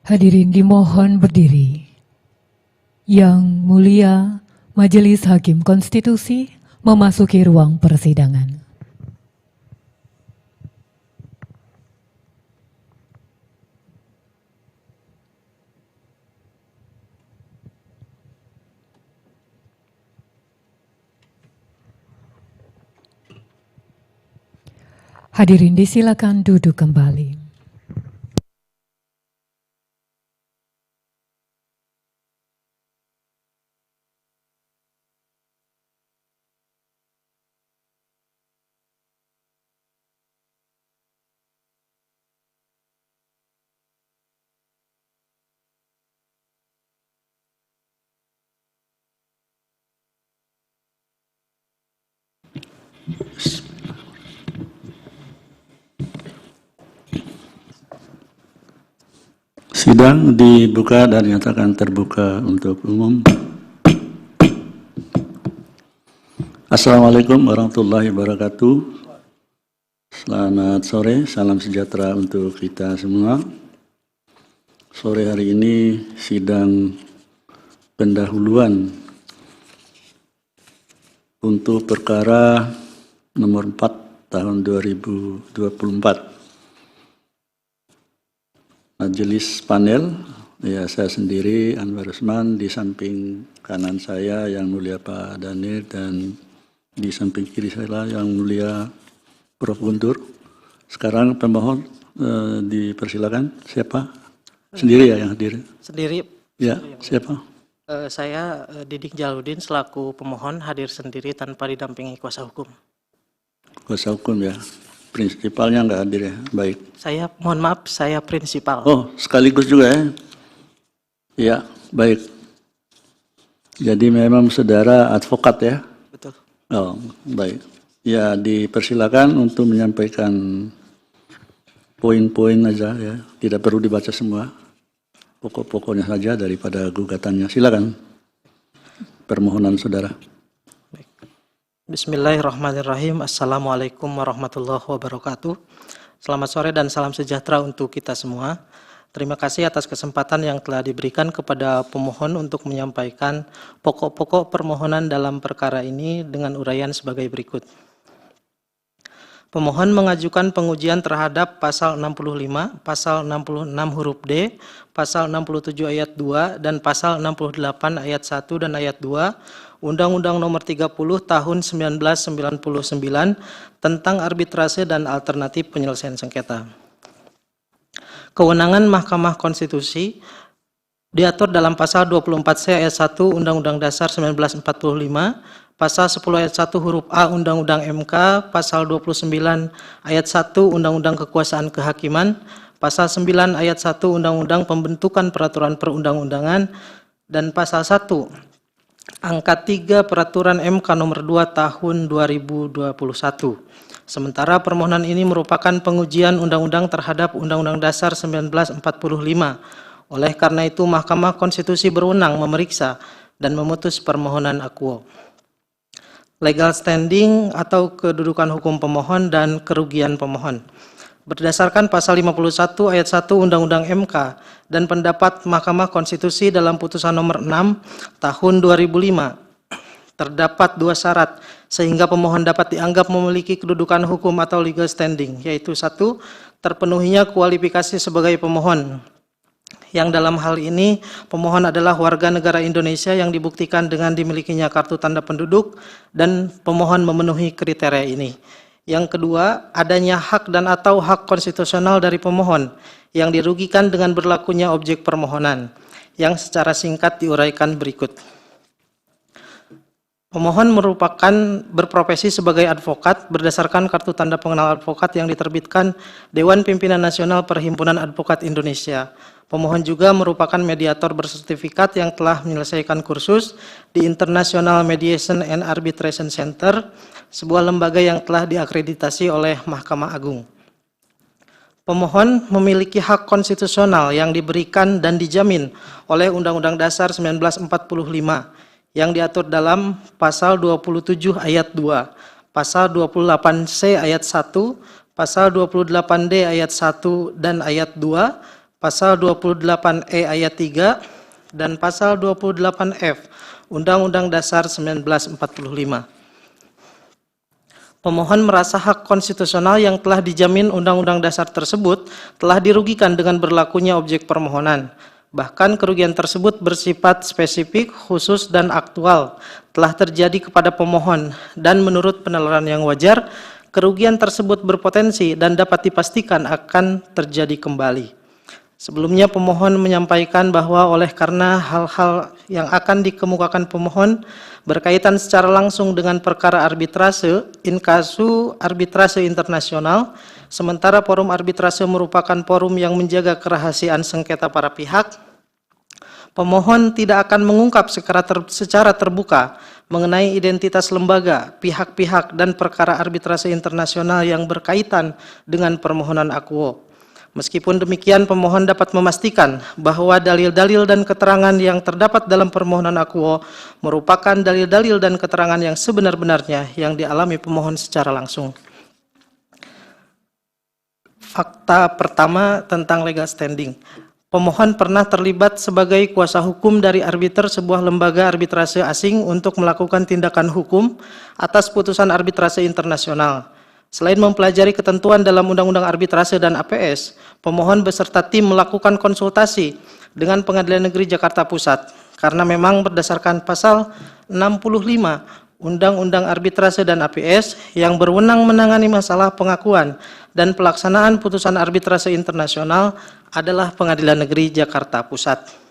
Hadirin dimohon berdiri. Yang mulia Majelis Hakim Konstitusi memasuki ruang persidangan. Hadirin disilakan duduk kembali. Sidang dibuka dan dinyatakan terbuka untuk umum. Assalamualaikum warahmatullahi wabarakatuh. Selamat sore, salam sejahtera untuk kita semua. Sore hari ini sidang pendahuluan untuk perkara nomor 4 tahun 2024. Majelis panel, ya saya sendiri Anwar Usman, di samping kanan saya Yang Mulia Pak Danir, dan di samping kiri saya Yang Mulia Prof. Guntur. Sekarang pemohon dipersilakan. Siapa? Sendiri ya yang hadir? Sendiri. Ya, siapa? Saya Didik Jaludin selaku pemohon hadir sendiri tanpa didampingi kuasa hukum. Kuasa hukum ya. Prinsipalnya nggak hadir ya, baik. Saya mohon maaf, saya prinsipal. Oh, sekaligus juga ya? Ya, baik. Jadi memang saudara advokat ya? Betul. Oh, baik. Ya, dipersilakan untuk menyampaikan poin-poin aja ya, tidak perlu dibaca semua. Pokok-pokoknya saja daripada gugatannya. Silakan. Permohonan saudara. Bismillahirrahmanirrahim. Assalamualaikum warahmatullahi wabarakatuh. Selamat sore dan salam sejahtera untuk kita semua. Terima kasih atas kesempatan yang telah diberikan kepada pemohon untuk menyampaikan pokok-pokok permohonan dalam perkara ini dengan uraian sebagai berikut. Pemohon mengajukan pengujian terhadap pasal 65, pasal 66 huruf D, pasal 67 ayat 2, dan pasal 68 ayat 1 dan ayat 2, Undang-Undang Nomor 30 Tahun 1999 tentang arbitrase dan alternatif penyelesaian sengketa. Kewenangan Mahkamah Konstitusi diatur dalam pasal 24C ayat 1 Undang-Undang Dasar 1945, pasal 10 ayat 1 huruf A Undang-Undang MK, pasal 29 ayat 1 Undang-Undang Kekuasaan Kehakiman, pasal 9 ayat 1 Undang-Undang Pembentukan Peraturan Perundang-undangan, dan pasal 1 angka 3 Peraturan MK nomor 2 tahun 2021. Sementara permohonan ini merupakan pengujian undang-undang terhadap Undang-Undang Dasar 1945. Oleh karena itu, Mahkamah Konstitusi berwenang memeriksa dan memutus permohonan akuo. Legal standing atau kedudukan hukum pemohon dan kerugian pemohon. Berdasarkan pasal 51 ayat 1 Undang-Undang MK dan pendapat Mahkamah Konstitusi dalam putusan nomor 6 tahun 2005, terdapat dua syarat sehingga pemohon dapat dianggap memiliki kedudukan hukum atau legal standing, yaitu 1. Terpenuhinya kualifikasi sebagai pemohon, yang dalam hal ini pemohon adalah warga negara Indonesia yang dibuktikan dengan dimilikinya kartu tanda penduduk dan pemohon memenuhi kriteria ini. Yang kedua, adanya hak dan atau hak konstitusional dari pemohon yang dirugikan dengan berlakunya objek permohonan, yang secara singkat diuraikan berikut. Pemohon merupakan berprofesi sebagai advokat berdasarkan kartu tanda pengenal advokat yang diterbitkan Dewan Pimpinan Nasional Perhimpunan Advokat Indonesia. Pemohon juga merupakan mediator bersertifikat yang telah menyelesaikan kursus di International Mediation and Arbitration Center, sebuah lembaga yang telah diakreditasi oleh Mahkamah Agung. Pemohon memiliki hak konstitusional yang diberikan dan dijamin oleh Undang-Undang Dasar 1945 yang diatur dalam pasal 27 ayat 2, pasal 28C ayat 1, pasal 28D ayat 1 dan ayat 2, Pasal 28E ayat 3 dan Pasal 28F Undang-Undang Dasar 1945. Pemohon merasa hak konstitusional yang telah dijamin Undang-Undang Dasar tersebut telah dirugikan dengan berlakunya objek permohonan. Bahkan kerugian tersebut bersifat spesifik, khusus, dan aktual telah terjadi kepada pemohon, dan menurut penalaran yang wajar, kerugian tersebut berpotensi dan dapat dipastikan akan terjadi kembali. Sebelumnya pemohon menyampaikan bahwa oleh karena hal-hal yang akan dikemukakan pemohon berkaitan secara langsung dengan perkara arbitrase, inkasu arbitrase internasional, sementara forum arbitrase merupakan forum yang menjaga kerahasiaan sengketa para pihak, pemohon tidak akan mengungkap secara terbuka mengenai identitas lembaga, pihak-pihak, dan perkara arbitrase internasional yang berkaitan dengan permohonan akuo. Meskipun demikian, pemohon dapat memastikan bahwa dalil-dalil dan keterangan yang terdapat dalam permohonan akuo merupakan dalil-dalil dan keterangan yang sebenar-benarnya yang dialami pemohon secara langsung. Fakta pertama tentang legal standing. Pemohon pernah terlibat sebagai kuasa hukum dari arbiter sebuah lembaga arbitrase asing untuk melakukan tindakan hukum atas putusan arbitrase internasional. Selain mempelajari ketentuan dalam Undang-Undang Arbitrase dan APS, pemohon beserta tim melakukan konsultasi dengan Pengadilan Negeri Jakarta Pusat, karena memang berdasarkan pasal 65 Undang-Undang Arbitrase dan APS yang berwenang menangani masalah pengakuan dan pelaksanaan putusan arbitrase internasional adalah Pengadilan Negeri Jakarta Pusat.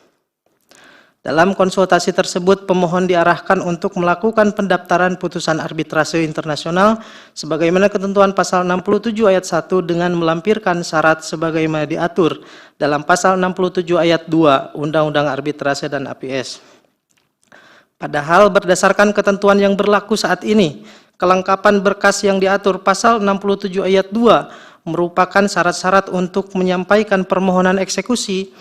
Dalam konsultasi tersebut, pemohon diarahkan untuk melakukan pendaftaran putusan arbitrase internasional sebagaimana ketentuan pasal 67 ayat 1 dengan melampirkan syarat sebagaimana diatur dalam pasal 67 ayat 2 Undang-Undang Arbitrase dan APS. Padahal berdasarkan ketentuan yang berlaku saat ini, kelengkapan berkas yang diatur pasal 67 ayat 2 merupakan syarat-syarat untuk menyampaikan permohonan eksekusi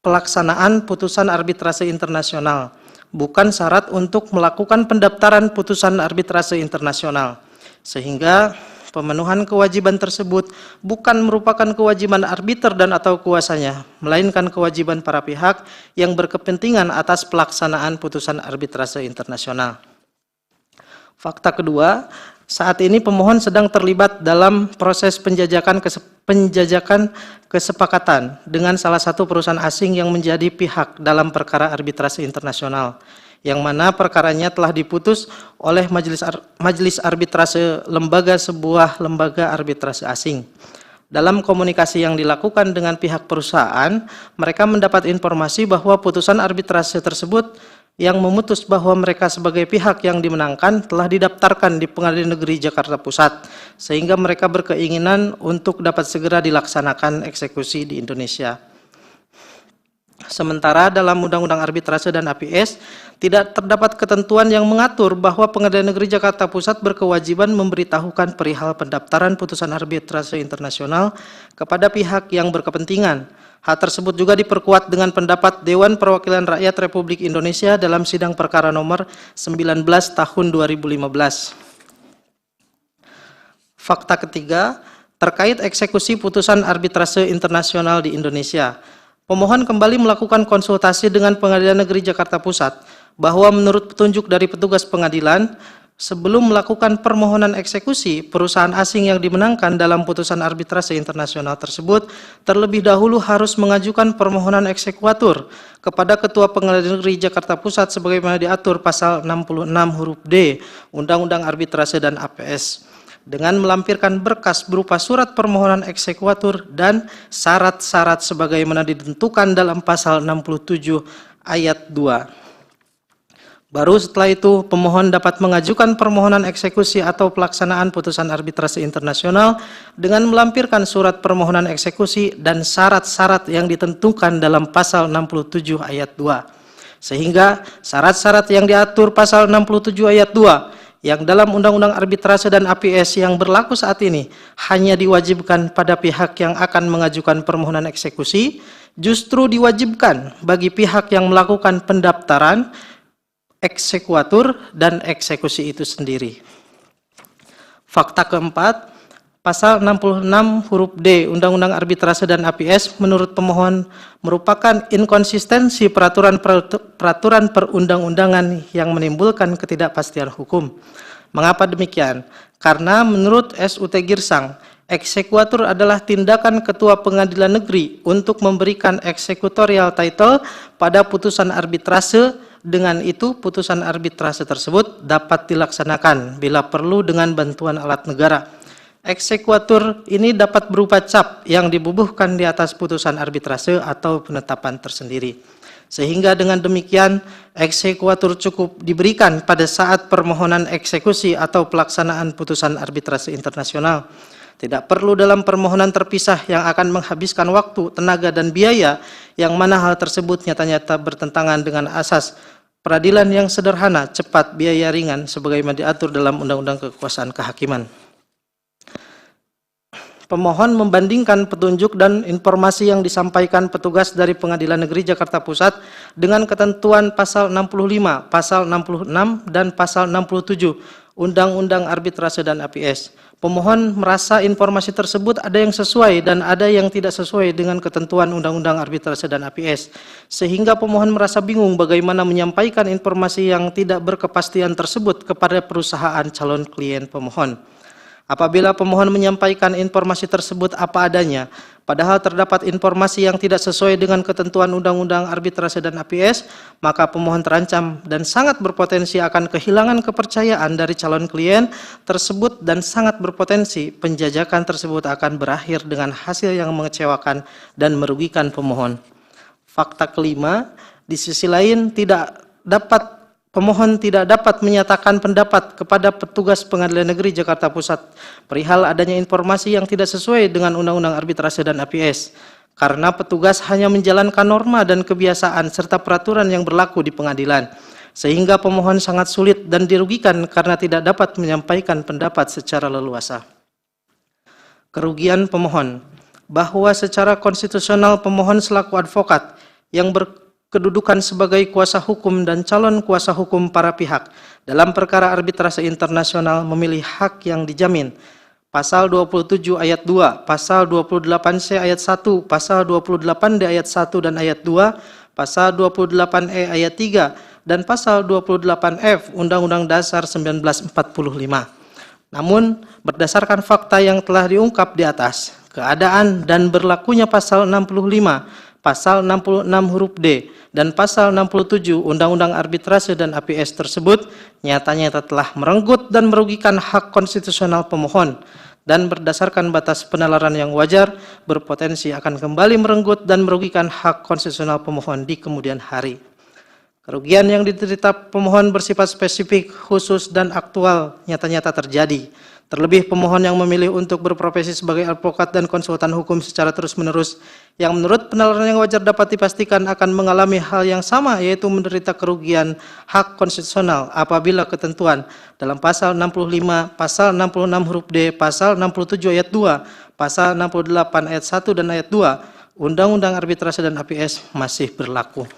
pelaksanaan putusan arbitrase internasional, bukan syarat untuk melakukan pendaftaran putusan arbitrase internasional. Sehingga pemenuhan kewajiban tersebut bukan merupakan kewajiban arbiter dan atau kuasanya, melainkan kewajiban para pihak yang berkepentingan atas pelaksanaan putusan arbitrase internasional. Fakta kedua, saat ini pemohon sedang terlibat dalam proses penjajakan kesepakatan dengan salah satu perusahaan asing yang menjadi pihak dalam perkara arbitrase internasional, yang mana perkaranya telah diputus oleh majelis arbitrase sebuah lembaga arbitrase asing. Dalam komunikasi yang dilakukan dengan pihak perusahaan, mereka mendapat informasi bahwa putusan arbitrase tersebut yang memutus bahwa mereka sebagai pihak yang dimenangkan telah didaftarkan di Pengadilan Negeri Jakarta Pusat, sehingga mereka berkeinginan untuk dapat segera dilaksanakan eksekusi di Indonesia. Sementara dalam Undang-Undang Arbitrase dan APS tidak terdapat ketentuan yang mengatur bahwa Pengadilan Negeri Jakarta Pusat berkewajiban memberitahukan perihal pendaftaran putusan arbitrase internasional kepada pihak yang berkepentingan. Hal tersebut juga diperkuat dengan pendapat Dewan Perwakilan Rakyat Republik Indonesia dalam sidang perkara nomor 19 tahun 2015. Fakta ketiga, terkait eksekusi putusan arbitrase internasional di Indonesia. Pemohon kembali melakukan konsultasi dengan Pengadilan Negeri Jakarta Pusat bahwa menurut petunjuk dari petugas pengadilan, sebelum melakukan permohonan eksekusi, perusahaan asing yang dimenangkan dalam putusan arbitrase internasional tersebut terlebih dahulu harus mengajukan permohonan eksekuatur kepada Ketua Pengadilan Negeri Jakarta Pusat sebagaimana diatur pasal 66 huruf D Undang-Undang Arbitrase dan APS dengan melampirkan berkas berupa surat permohonan eksekuatur dan syarat-syarat sebagaimana ditentukan dalam pasal 67 ayat 2. Baru setelah itu, pemohon dapat mengajukan permohonan eksekusi atau pelaksanaan putusan arbitrase internasional dengan melampirkan surat permohonan eksekusi dan syarat-syarat yang ditentukan dalam pasal 67 ayat 2. Sehingga syarat-syarat yang diatur pasal 67 ayat 2 yang dalam Undang-Undang Arbitrase dan APS yang berlaku saat ini hanya diwajibkan pada pihak yang akan mengajukan permohonan eksekusi, justru diwajibkan bagi pihak yang melakukan pendaftaran eksekuatur dan eksekusi itu sendiri. Fakta keempat, Pasal 66 huruf D Undang-Undang Arbitrase dan APS menurut pemohon merupakan inkonsistensi peraturan perundang-undangan yang menimbulkan ketidakpastian hukum. Mengapa demikian? Karena menurut SUT Girsang, eksekutor adalah tindakan Ketua Pengadilan Negeri untuk memberikan executorial title pada putusan arbitrase. Dengan itu, putusan arbitrase tersebut dapat dilaksanakan bila perlu dengan bantuan alat negara. Eksekutor ini dapat berupa cap yang dibubuhkan di atas putusan arbitrase atau penetapan tersendiri. Sehingga dengan demikian, eksekutor cukup diberikan pada saat permohonan eksekusi atau pelaksanaan putusan arbitrase internasional. Tidak perlu dalam permohonan terpisah yang akan menghabiskan waktu, tenaga, dan biaya, yang mana hal tersebut nyata-nyata bertentangan dengan asas peradilan yang sederhana, cepat, biaya ringan, sebagaimana diatur dalam Undang-Undang Kekuasaan Kehakiman. Pemohon membandingkan petunjuk dan informasi yang disampaikan petugas dari Pengadilan Negeri Jakarta Pusat dengan ketentuan pasal 65, pasal 66, dan pasal 67 Undang-Undang Arbitrase dan APS. Pemohon merasa informasi tersebut ada yang sesuai dan ada yang tidak sesuai dengan ketentuan Undang-Undang Arbitrase dan APS. Sehingga pemohon merasa bingung bagaimana menyampaikan informasi yang tidak berkepastian tersebut kepada perusahaan calon klien pemohon. Apabila pemohon menyampaikan informasi tersebut apa adanya, padahal terdapat informasi yang tidak sesuai dengan ketentuan Undang-Undang Arbitrase dan APS, maka pemohon terancam dan sangat berpotensi akan kehilangan kepercayaan dari calon klien tersebut dan sangat berpotensi penjajakan tersebut akan berakhir dengan hasil yang mengecewakan dan merugikan pemohon. Fakta kelima, di sisi lain pemohon tidak dapat menyatakan pendapat kepada petugas Pengadilan Negeri Jakarta Pusat perihal adanya informasi yang tidak sesuai dengan Undang-Undang Arbitrase dan APS, karena petugas hanya menjalankan norma dan kebiasaan serta peraturan yang berlaku di pengadilan, sehingga pemohon sangat sulit dan dirugikan karena tidak dapat menyampaikan pendapat secara leluasa. Kerugian pemohon, bahwa secara konstitusional pemohon selaku advokat yang kedudukan sebagai kuasa hukum dan calon kuasa hukum para pihak dalam perkara arbitrase internasional memilih hak yang dijamin. Pasal 27 ayat 2, Pasal 28C ayat 1, Pasal 28D ayat 1 dan ayat 2, Pasal 28E ayat 3, dan Pasal 28F Undang-Undang Dasar 1945. Namun, berdasarkan fakta yang telah diungkap di atas, keadaan dan berlakunya Pasal 65, Pasal 66 huruf D, dan Pasal 67 Undang-Undang Arbitrase dan APS tersebut nyata-nyata telah merenggut dan merugikan hak konstitusional pemohon, dan berdasarkan batas penalaran yang wajar berpotensi akan kembali merenggut dan merugikan hak konstitusional pemohon di kemudian hari. Kerugian yang diderita pemohon bersifat spesifik, khusus, dan aktual nyata-nyata terjadi. Terlebih pemohon yang memilih untuk berprofesi sebagai advokat dan konsultan hukum secara terus-menerus, yang menurut penalaran yang wajar dapat dipastikan akan mengalami hal yang sama, yaitu menderita kerugian hak konstitusional apabila ketentuan dalam Pasal 65, Pasal 66 huruf D, Pasal 67 ayat 2, Pasal 68 ayat 1 dan ayat 2 Undang-Undang Arbitrase dan APS masih berlaku.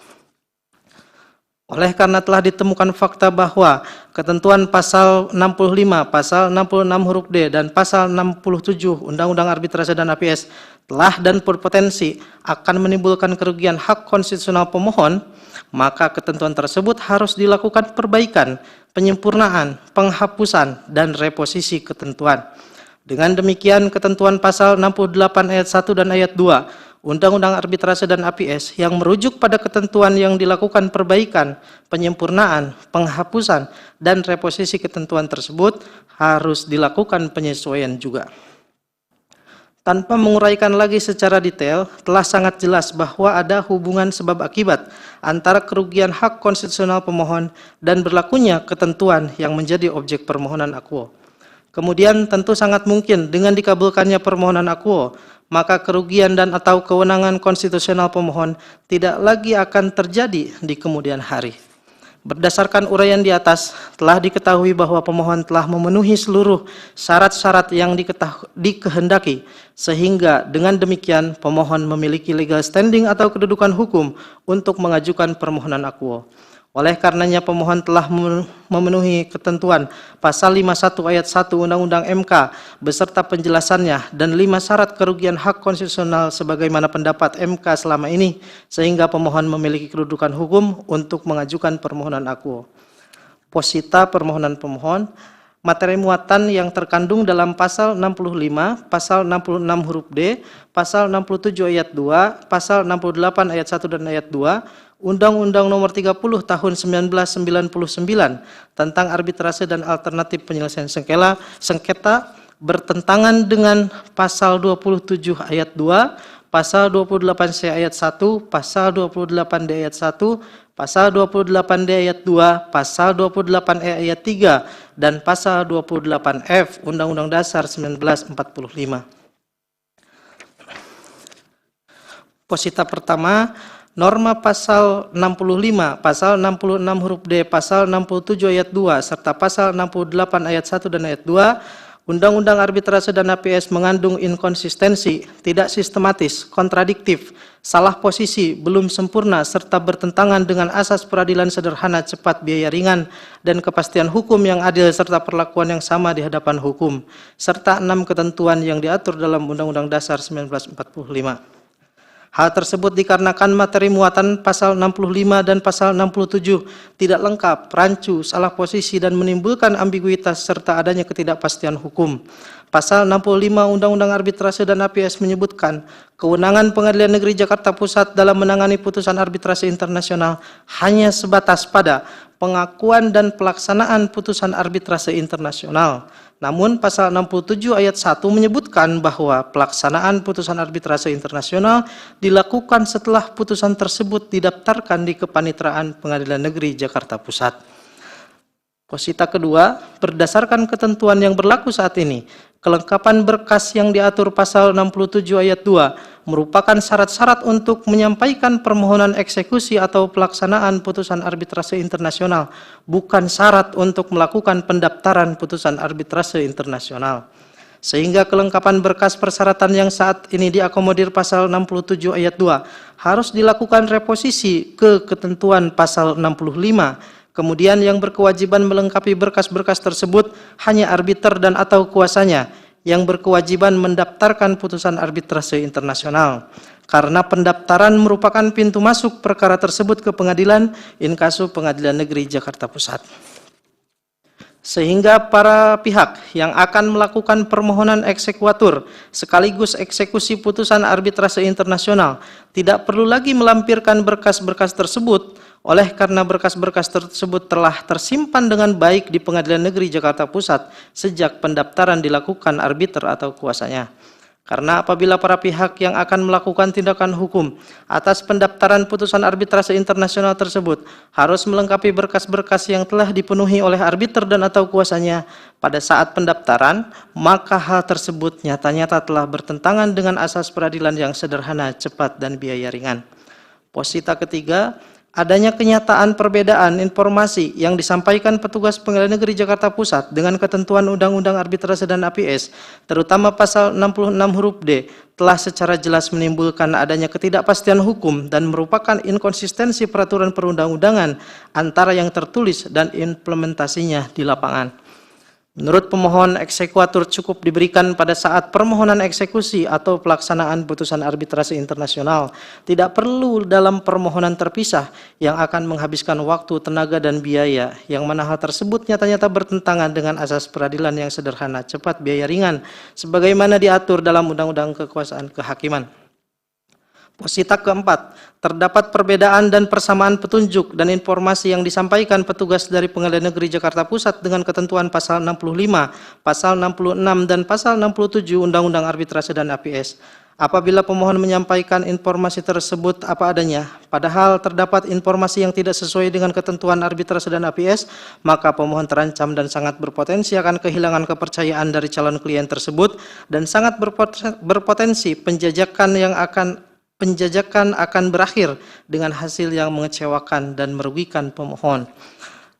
Oleh karena telah ditemukan fakta bahwa ketentuan Pasal 65, Pasal 66 huruf D, dan Pasal 67 Undang-Undang Arbitrase dan APS telah dan berpotensi akan menimbulkan kerugian hak konstitusional pemohon, maka ketentuan tersebut harus dilakukan perbaikan, penyempurnaan, penghapusan, dan reposisi ketentuan. Dengan demikian, ketentuan Pasal 68 ayat 1 dan ayat 2 Undang-Undang Arbitrase dan APS yang merujuk pada ketentuan yang dilakukan perbaikan, penyempurnaan, penghapusan, dan reposisi ketentuan tersebut harus dilakukan penyesuaian juga. Tanpa menguraikan lagi secara detail, telah sangat jelas bahwa ada hubungan sebab akibat antara kerugian hak konstitusional pemohon dan berlakunya ketentuan yang menjadi objek permohonan akuo. Kemudian tentu sangat mungkin dengan dikabulkannya permohonan akuo, maka kerugian dan atau kewenangan konstitusional pemohon tidak lagi akan terjadi di kemudian hari. Berdasarkan uraian di atas, telah diketahui bahwa pemohon telah memenuhi seluruh syarat-syarat yang dikehendaki, sehingga dengan demikian pemohon memiliki legal standing atau kedudukan hukum untuk mengajukan permohonan akuo. Oleh karenanya pemohon telah memenuhi ketentuan pasal 51 ayat 1 Undang-Undang MK beserta penjelasannya dan 5 syarat kerugian hak konstitusional sebagaimana pendapat MK selama ini, sehingga pemohon memiliki kedudukan hukum untuk mengajukan permohonan akuo. Posita permohonan pemohon, materi muatan yang terkandung dalam pasal 65, pasal 66 huruf D, pasal 67 ayat 2, pasal 68 ayat 1 dan ayat 2, Undang-Undang Nomor 30 Tahun 1999 tentang arbitrase dan alternatif penyelesaian sengketa bertentangan dengan pasal 27 ayat 2, pasal 28C ayat 1, pasal 28D ayat 1, pasal 28D ayat 2, pasal 28E ayat 3, dan pasal 28F Undang-Undang Dasar 1945. Posita pertama, norma pasal 65, pasal 66 huruf D, pasal 67 ayat 2, serta pasal 68 ayat 1 dan ayat 2, Undang-Undang Arbitrase dan APS mengandung inkonsistensi, tidak sistematis, kontradiktif, salah posisi, belum sempurna, serta bertentangan dengan asas peradilan sederhana, cepat, biaya ringan, dan kepastian hukum yang adil, serta perlakuan yang sama di hadapan hukum, serta 6 ketentuan yang diatur dalam Undang-Undang Dasar 1945. Hal tersebut dikarenakan materi muatan pasal 65 dan pasal 67 tidak lengkap, rancu, salah posisi, dan menimbulkan ambiguitas serta adanya ketidakpastian hukum. Pasal 65 Undang-Undang Arbitrase dan APS menyebutkan kewenangan Pengadilan Negeri Jakarta Pusat dalam menangani putusan arbitrase internasional hanya sebatas pada pengakuan dan pelaksanaan putusan arbitrase internasional. Namun pasal 67 ayat 1 menyebutkan bahwa pelaksanaan putusan arbitrase internasional dilakukan setelah putusan tersebut didaftarkan di Kepanitraan Pengadilan Negeri Jakarta Pusat. Posita kedua, berdasarkan ketentuan yang berlaku saat ini, kelengkapan berkas yang diatur pasal 67 ayat 2 merupakan syarat-syarat untuk menyampaikan permohonan eksekusi atau pelaksanaan putusan arbitrase internasional, bukan syarat untuk melakukan pendaftaran putusan arbitrase internasional. Sehingga kelengkapan berkas persyaratan yang saat ini diakomodir pasal 67 ayat 2 harus dilakukan reposisi ke ketentuan pasal 65. Kemudian yang berkewajiban melengkapi berkas-berkas tersebut hanya arbiter dan atau kuasanya yang berkewajiban mendaftarkan putusan arbitrase internasional. Karena pendaftaran merupakan pintu masuk perkara tersebut ke pengadilan inkasu Pengadilan Negeri Jakarta Pusat. Sehingga para pihak yang akan melakukan permohonan eksekuatur sekaligus eksekusi putusan arbitrase internasional tidak perlu lagi melampirkan berkas-berkas tersebut, oleh karena berkas-berkas tersebut telah tersimpan dengan baik di Pengadilan Negeri Jakarta Pusat sejak pendaftaran dilakukan arbiter atau kuasanya. Karena apabila para pihak yang akan melakukan tindakan hukum atas pendaftaran putusan arbitrase internasional tersebut harus melengkapi berkas-berkas yang telah dipenuhi oleh arbiter dan atau kuasanya pada saat pendaftaran, maka hal tersebut nyata-nyata telah bertentangan dengan asas peradilan yang sederhana, cepat, dan biaya ringan. Posita ketiga, adanya kenyataan perbedaan informasi yang disampaikan petugas Pengadilan Negeri Jakarta Pusat dengan ketentuan Undang-Undang Arbitrase dan APS, terutama pasal 66 huruf D, telah secara jelas menimbulkan adanya ketidakpastian hukum dan merupakan inkonsistensi peraturan perundang-undangan antara yang tertulis dan implementasinya di lapangan. Menurut pemohon, eksekuatur cukup diberikan pada saat permohonan eksekusi atau pelaksanaan putusan arbitrase internasional. Tidak perlu dalam permohonan terpisah yang akan menghabiskan waktu, tenaga, dan biaya, yang mana hal tersebut nyata-nyata bertentangan dengan asas peradilan yang sederhana, cepat, biaya ringan, sebagaimana diatur dalam Undang-Undang Kekuasaan Kehakiman. Posita keempat, terdapat perbedaan dan persamaan petunjuk dan informasi yang disampaikan petugas dari Pengadilan Negeri Jakarta Pusat dengan ketentuan pasal 65, pasal 66, dan pasal 67 Undang-Undang Arbitrase dan APS. Apabila pemohon menyampaikan informasi tersebut apa adanya, padahal terdapat informasi yang tidak sesuai dengan ketentuan arbitrase dan APS, maka pemohon terancam dan sangat berpotensi akan kehilangan kepercayaan dari calon klien tersebut dan sangat berpotensi penjajakan akan berakhir dengan hasil yang mengecewakan dan merugikan pemohon.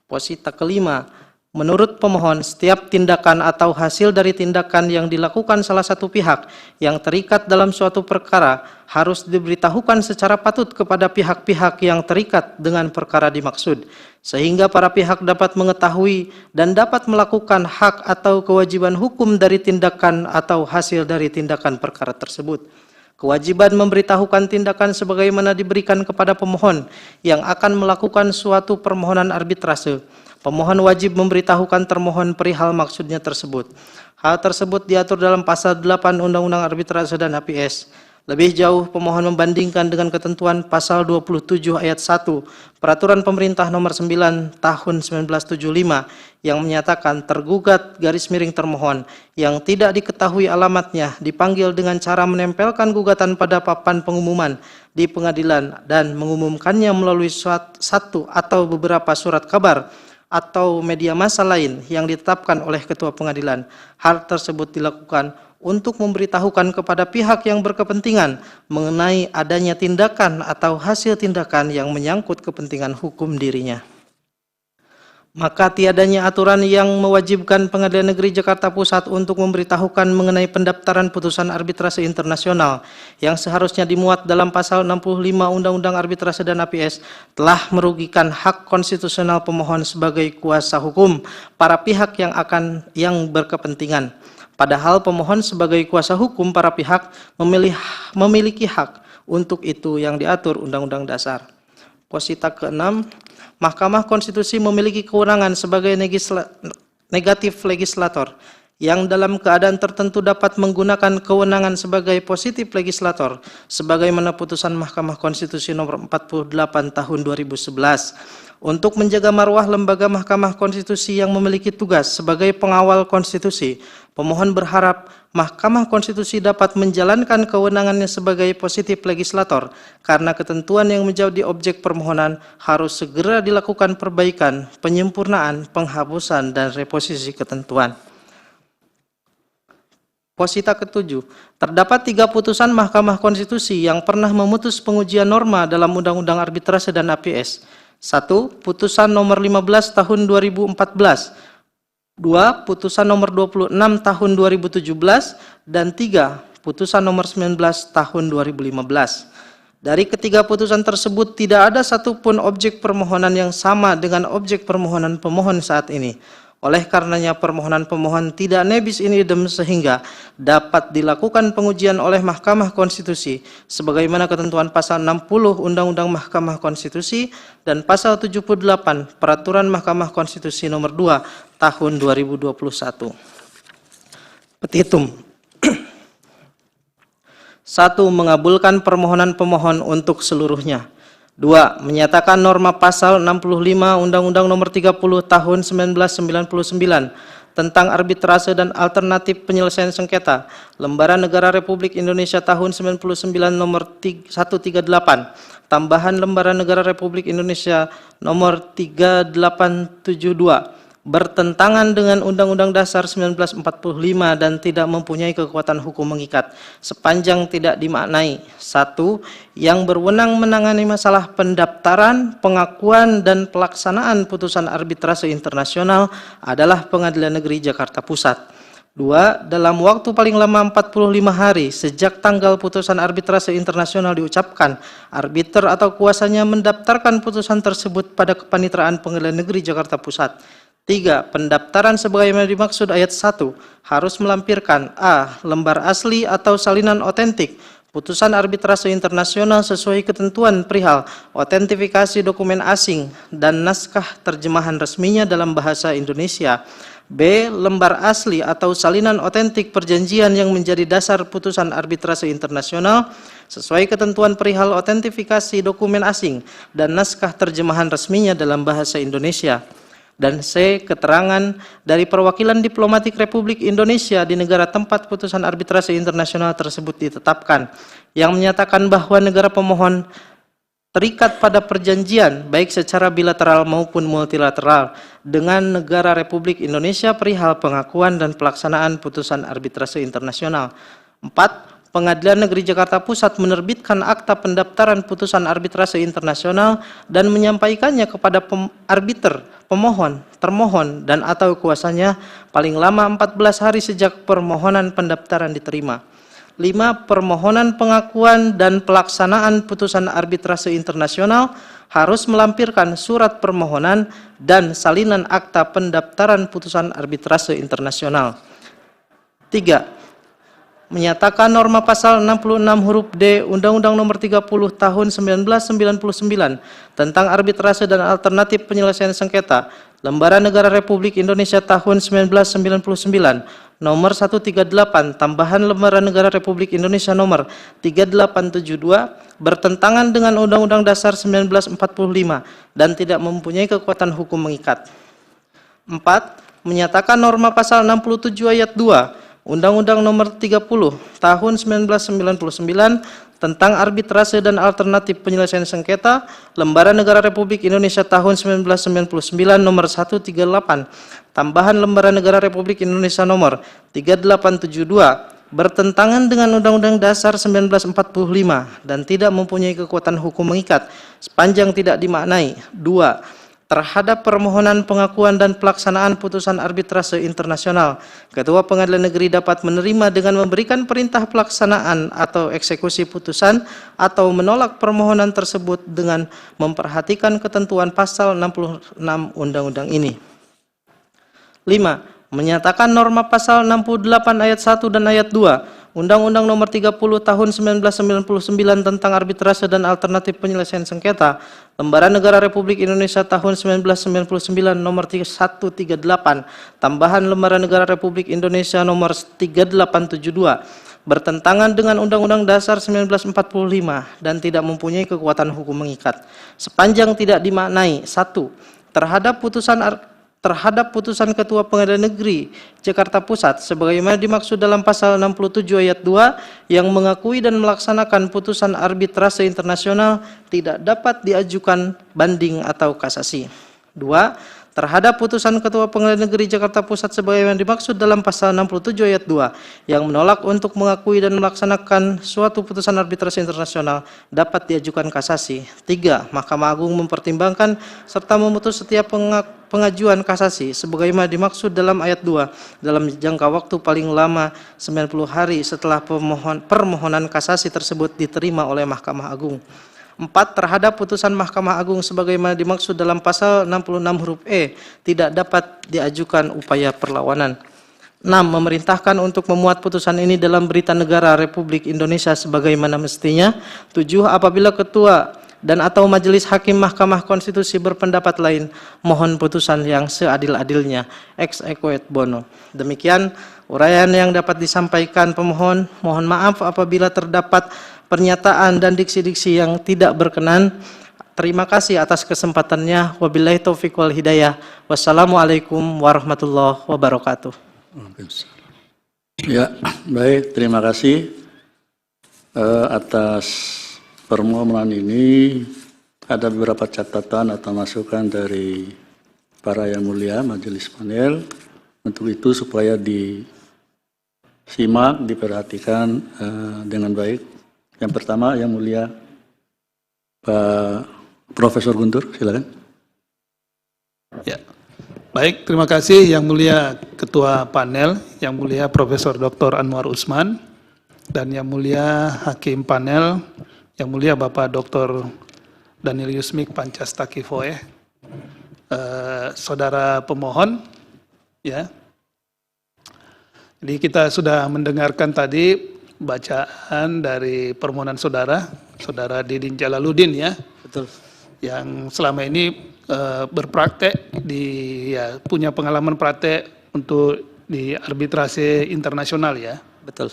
Posita kelima, Menurut pemohon, setiap tindakan atau hasil dari tindakan yang dilakukan salah satu pihak yang terikat dalam suatu perkara harus diberitahukan secara patut kepada pihak-pihak yang terikat dengan perkara dimaksud, sehingga para pihak dapat mengetahui dan dapat melakukan hak atau kewajiban hukum dari tindakan atau hasil dari tindakan perkara tersebut. Kewajiban memberitahukan tindakan sebagaimana diberikan kepada pemohon yang akan melakukan suatu permohonan arbitrase. Pemohon wajib memberitahukan termohon perihal maksudnya tersebut. Hal tersebut diatur dalam pasal 8 Undang-Undang Arbitrase dan APS. Lebih jauh, pemohon membandingkan dengan ketentuan pasal 27 ayat 1 Peraturan Pemerintah Nomor 9 Tahun 1975 yang menyatakan tergugat garis miring termohon yang tidak diketahui alamatnya dipanggil dengan cara menempelkan gugatan pada papan pengumuman di pengadilan dan mengumumkannya melalui satu atau beberapa surat kabar atau media massa lain yang ditetapkan oleh ketua pengadilan. Hal tersebut dilakukan untuk memberitahukan kepada pihak yang berkepentingan mengenai adanya tindakan atau hasil tindakan yang menyangkut kepentingan hukum dirinya. Maka tiadanya aturan yang mewajibkan Pengadilan Negeri Jakarta Pusat untuk memberitahukan mengenai pendaftaran putusan arbitrase internasional yang seharusnya dimuat dalam pasal 65 Undang-Undang Arbitrase dan APS telah merugikan hak konstitusional pemohon sebagai kuasa hukum para pihak yang berkepentingan. Padahal pemohon sebagai kuasa hukum para pihak memiliki hak untuk itu yang diatur Undang-Undang Dasar. Posita ke-6, Mahkamah Konstitusi memiliki kewenangan sebagai negatif legislator yang dalam keadaan tertentu dapat menggunakan kewenangan sebagai positif legislator sebagaimana putusan Mahkamah Konstitusi nomor 48 tahun 2011. Untuk menjaga marwah lembaga Mahkamah Konstitusi yang memiliki tugas sebagai pengawal konstitusi, pemohon berharap Mahkamah Konstitusi dapat menjalankan kewenangannya sebagai positif legislator karena ketentuan yang menjadi objek permohonan harus segera dilakukan perbaikan, penyempurnaan, penghapusan, dan reposisi ketentuan. Posita ke-7, terdapat 3 putusan Mahkamah Konstitusi yang pernah memutus pengujian norma dalam Undang-Undang Arbitrase dan APS. 1. Putusan nomor 15 tahun 2014. 2. Putusan nomor 26 tahun 2017. Dan 3. Putusan nomor 19 tahun 2015. Dari ketiga putusan tersebut tidak ada satupun objek permohonan yang sama dengan objek permohonan pemohon saat ini. Oleh karenanya permohonan pemohon tidak nebis in idem sehingga dapat dilakukan pengujian oleh Mahkamah Konstitusi sebagaimana ketentuan pasal 60 Undang-Undang Mahkamah Konstitusi dan pasal 78 Peraturan Mahkamah Konstitusi nomor 2 tahun 2021. Petitum. 1. Mengabulkan permohonan pemohon untuk seluruhnya. 2. Menyatakan norma pasal 65 Undang-Undang Nomor 30 Tahun 1999 tentang arbitrase dan alternatif penyelesaian sengketa, Lembaran Negara Republik Indonesia Tahun 99 Nomor 138, tambahan Lembaran Negara Republik Indonesia Nomor 3872, bertentangan dengan Undang-Undang Dasar 1945 dan tidak mempunyai kekuatan hukum mengikat sepanjang tidak dimaknai. 1. Yang berwenang menangani masalah pendaftaran, pengakuan, dan pelaksanaan putusan arbitrase internasional adalah Pengadilan Negeri Jakarta Pusat. 2. Dalam waktu paling lama 45 hari sejak tanggal putusan arbitrase internasional diucapkan, arbiter atau kuasanya mendaftarkan putusan tersebut pada Kepanitraan Pengadilan Negeri Jakarta Pusat. 3. Pendaftaran sebagaimana dimaksud ayat 1 harus melampirkan a. Lembar asli atau salinan otentik putusan arbitrase internasional sesuai ketentuan perihal otentifikasi dokumen asing dan naskah terjemahan resminya dalam bahasa Indonesia. B. Lembar asli atau salinan otentik perjanjian yang menjadi dasar putusan arbitrase internasional sesuai ketentuan perihal otentifikasi dokumen asing dan naskah terjemahan resminya dalam bahasa Indonesia. Dan C. Keterangan dari perwakilan diplomatik Republik Indonesia di negara tempat putusan arbitrase internasional tersebut ditetapkan, yang menyatakan bahwa negara pemohon terikat pada perjanjian baik secara bilateral maupun multilateral dengan negara Republik Indonesia perihal pengakuan dan pelaksanaan putusan arbitrase internasional. 4. Pengadilan Negeri Jakarta Pusat menerbitkan akta pendaftaran putusan arbitrase internasional dan menyampaikannya kepada arbiter, pemohon, termohon, dan atau kuasanya paling lama 14 hari sejak permohonan pendaftaran diterima. 5. Permohonan pengakuan dan pelaksanaan putusan arbitrase internasional harus melampirkan surat permohonan dan salinan akta pendaftaran putusan arbitrase internasional. 3. Menyatakan norma pasal 66 huruf D Undang-Undang Nomor 30 Tahun 1999 tentang arbitrase dan alternatif penyelesaian sengketa, Lembaran Negara Republik Indonesia Tahun 1999, Nomor 138, Tambahan Lembaran Negara Republik Indonesia Nomor 3872, bertentangan dengan Undang-Undang Dasar 1945 dan tidak mempunyai kekuatan hukum mengikat. 4. Menyatakan norma pasal 67 ayat 2 Undang-Undang Nomor 30 Tahun 1999 tentang arbitrase dan alternatif penyelesaian sengketa, Lembaran Negara Republik Indonesia Tahun 1999 Nomor 138, Tambahan Lembaran Negara Republik Indonesia Nomor 3872, bertentangan dengan Undang-Undang Dasar 1945 dan tidak mempunyai kekuatan hukum mengikat sepanjang tidak dimaknai. 2. Terhadap permohonan pengakuan dan pelaksanaan putusan arbitrase internasional, Ketua Pengadilan Negeri dapat menerima dengan memberikan perintah pelaksanaan atau eksekusi putusan atau menolak permohonan tersebut dengan memperhatikan ketentuan pasal 66 Undang-Undang ini. 5. Menyatakan norma pasal 68 ayat 1 dan ayat 2 Undang-Undang Nomor 30 Tahun 1999 tentang arbitrase dan alternatif penyelesaian sengketa, Lembaran Negara Republik Indonesia Tahun 1999 Nomor 138, Tambahan Lembaran Negara Republik Indonesia Nomor 3872, bertentangan dengan Undang-Undang Dasar 1945 dan tidak mempunyai kekuatan hukum mengikat sepanjang tidak dimaknai. 1. Terhadap putusan Ketua Pengadilan Negeri Jakarta Pusat sebagaimana dimaksud dalam pasal 67 ayat 2 yang mengakui dan melaksanakan putusan arbitrase internasional tidak dapat diajukan banding atau kasasi. 2. Terhadap putusan Ketua Pengadilan Negeri Jakarta Pusat sebagaimana dimaksud dalam pasal 67 ayat 2 yang menolak untuk mengakui dan melaksanakan suatu putusan arbitrase internasional dapat diajukan kasasi. 3. Mahkamah Agung mempertimbangkan serta memutus setiap pengajuan kasasi sebagaimana dimaksud dalam ayat 2 dalam jangka waktu paling lama 90 hari setelah permohonan kasasi tersebut diterima oleh Mahkamah Agung. 4. Terhadap putusan Mahkamah Agung sebagaimana dimaksud dalam pasal 66 huruf E tidak dapat diajukan upaya perlawanan. 6. Memerintahkan untuk memuat putusan ini dalam Berita Negara Republik Indonesia sebagaimana mestinya. 7. Apabila Ketua dan atau Majelis Hakim Mahkamah Konstitusi berpendapat lain, mohon putusan yang seadil-adilnya. Ex aequo et bono. Demikian uraian yang dapat disampaikan pemohon. Mohon maaf apabila terdapat pernyataan dan diksi-diksi yang tidak berkenan. Terima kasih atas kesempatannya. Wabillahi taufiq wal hidayah. Wassalamualaikum warahmatullahi wabarakatuh. Ya, baik, terima kasih atas permohonan ini. Ada beberapa catatan atau masukan dari para yang mulia majelis panel. Untuk itu supaya disimak, diperhatikan dengan baik. Yang pertama yang mulia Pak Profesor Guntur, silakan. Ya. Baik, terima kasih yang mulia Ketua Panel, yang mulia Profesor Dr. Anwar Usman, dan yang mulia Hakim Panel, yang mulia Bapak Dr. Daniel Yusmik Pancastakifoe, saudara pemohon, ya. Jadi kita sudah mendengarkan tadi bacaan dari permohonan saudara Didin Jalaluddin, ya. Betul. Yang selama ini berpraktek punya pengalaman praktek untuk di arbitrase internasional, ya. Betul.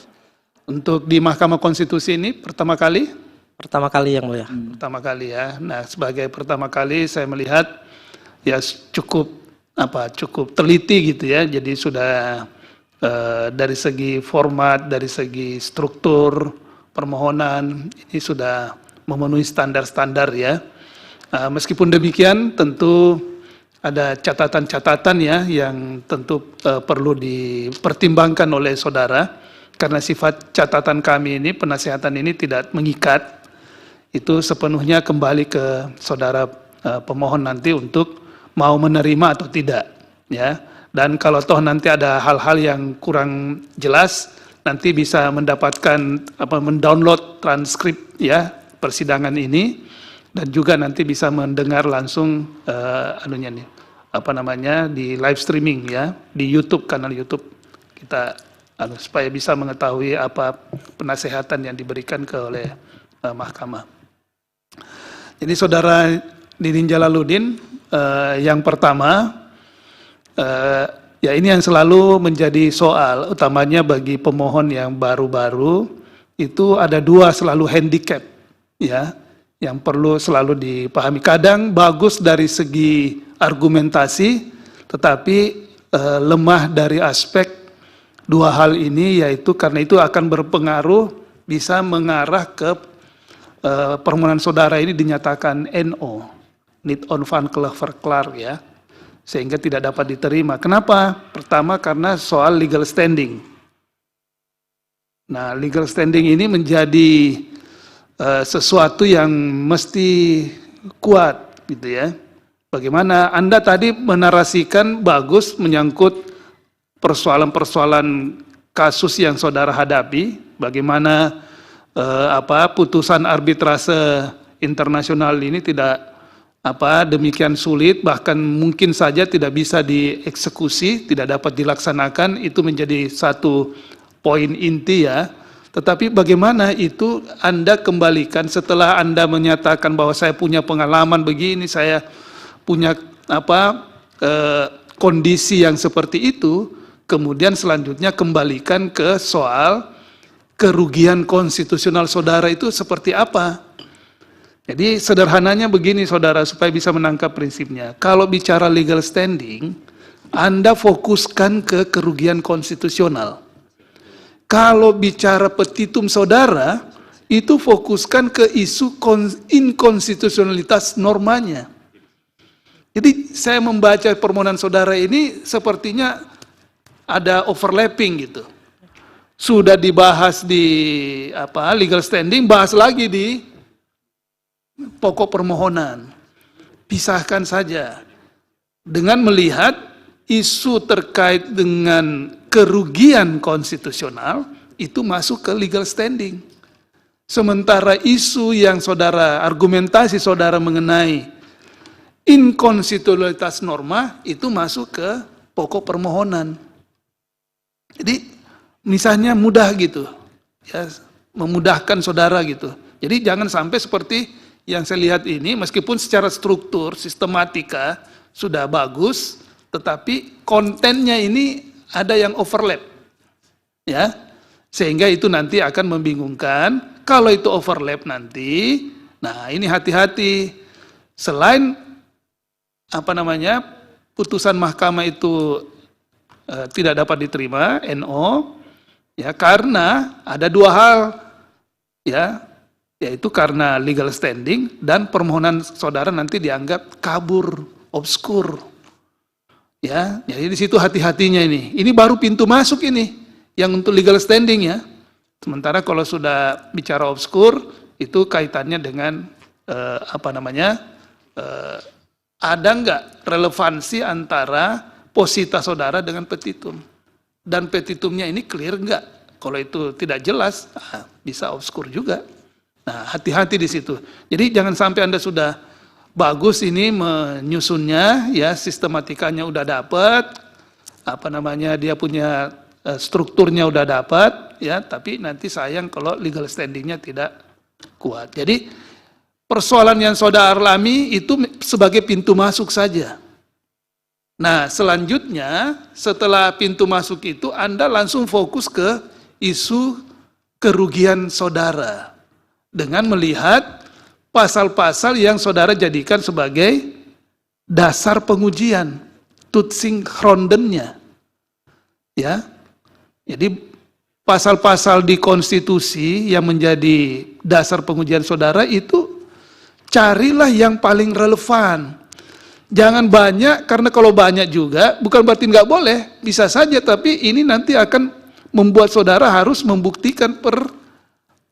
Untuk di Mahkamah Konstitusi ini pertama kali? Pertama kali yang mulia. Pertama kali, ya. Nah, sebagai pertama kali saya melihat ya cukup teliti gitu, ya. Jadi sudah dari segi format, dari segi struktur permohonan ini sudah memenuhi standar-standar, ya. Meskipun demikian tentu ada catatan-catatan, ya, yang tentu perlu dipertimbangkan oleh saudara, karena sifat catatan kami ini, penasehatan ini tidak mengikat, itu sepenuhnya kembali ke saudara pemohon nanti untuk mau menerima atau tidak, ya. Dan kalau toh nanti ada hal-hal yang kurang jelas, nanti bisa mendapatkan mendownload transkrip ya persidangan ini, dan juga nanti bisa mendengar langsung di live streaming ya di YouTube, kanal YouTube kita, supaya bisa mengetahui apa penasehatan yang diberikan oleh mahkamah. Jadi saudara Didin Jalaluddin, yang pertama, ya ini yang selalu menjadi soal utamanya bagi pemohon yang baru-baru, itu ada dua selalu handicap ya yang perlu selalu dipahami. Kadang bagus dari segi argumentasi, tetapi lemah dari aspek dua hal ini, yaitu karena itu akan berpengaruh bisa mengarah ke permohonan saudara ini dinyatakan NO, niet onvankelijk ya, sehingga tidak dapat diterima. Kenapa? Pertama karena soal legal standing. Nah, legal standing ini menjadi sesuatu yang mesti kuat gitu ya. Bagaimana Anda tadi menarasikan bagus menyangkut persoalan-persoalan kasus yang saudara hadapi, bagaimana putusan arbitrase internasional ini tidak demikian sulit, bahkan mungkin saja tidak bisa dieksekusi, tidak dapat dilaksanakan. Itu menjadi satu poin inti ya. Tetapi bagaimana itu Anda kembalikan setelah Anda menyatakan bahwa saya punya pengalaman begini, saya punya kondisi yang seperti itu, kemudian selanjutnya kembalikan ke soal kerugian konstitusional saudara itu seperti apa. Jadi sederhananya begini saudara, supaya bisa menangkap prinsipnya. Kalau bicara legal standing, Anda fokuskan ke kerugian konstitusional. Kalau bicara petitum saudara, itu fokuskan ke isu inkonstitusionalitas normanya. Jadi saya membaca permohonan saudara ini sepertinya ada overlapping gitu. Sudah dibahas di legal standing, bahas lagi di pokok permohonan. Pisahkan saja. Dengan melihat isu terkait dengan kerugian konstitusional itu masuk ke legal standing. Sementara isu yang saudara, argumentasi saudara mengenai inkonstitusionalitas norma itu masuk ke pokok permohonan. Jadi misalnya mudah gitu, ya, memudahkan saudara gitu. Jadi jangan sampai seperti yang saya lihat ini, meskipun secara struktur, sistematika sudah bagus, tetapi kontennya ini ada yang overlap, ya, sehingga itu nanti akan membingungkan. Kalau itu overlap nanti, nah ini hati-hati. Selain putusan mahkamah itu tidak dapat diterima, NO, ya, karena ada dua hal, ya, yaitu karena legal standing dan permohonan saudara nanti dianggap kabur, obskur. Ya, jadi di situ hati-hatinya ini. Ini baru pintu masuk ini yang untuk legal standing ya. Sementara kalau sudah bicara obskur itu kaitannya dengan ada nggak relevansi antara posita saudara dengan petitum, dan petitumnya ini clear nggak? Kalau itu tidak jelas, bisa obskur juga. Nah, hati-hati di situ. Jadi jangan sampai Anda sudah bagus ini menyusunnya, ya, sistematikanya udah dapat, dia punya strukturnya udah dapat, ya, tapi nanti sayang kalau legal standingnya tidak kuat. Jadi persoalan yang saudara alami itu sebagai pintu masuk saja. Nah, selanjutnya setelah pintu masuk itu Anda langsung fokus ke isu kerugian saudara dengan melihat pasal-pasal yang saudara jadikan sebagai dasar pengujian, Toetsingsgrondennya. Ya. Jadi pasal-pasal di konstitusi yang menjadi dasar pengujian saudara itu carilah yang paling relevan. Jangan banyak, karena kalau banyak juga bukan berarti nggak boleh, bisa saja, tapi ini nanti akan membuat saudara harus membuktikan per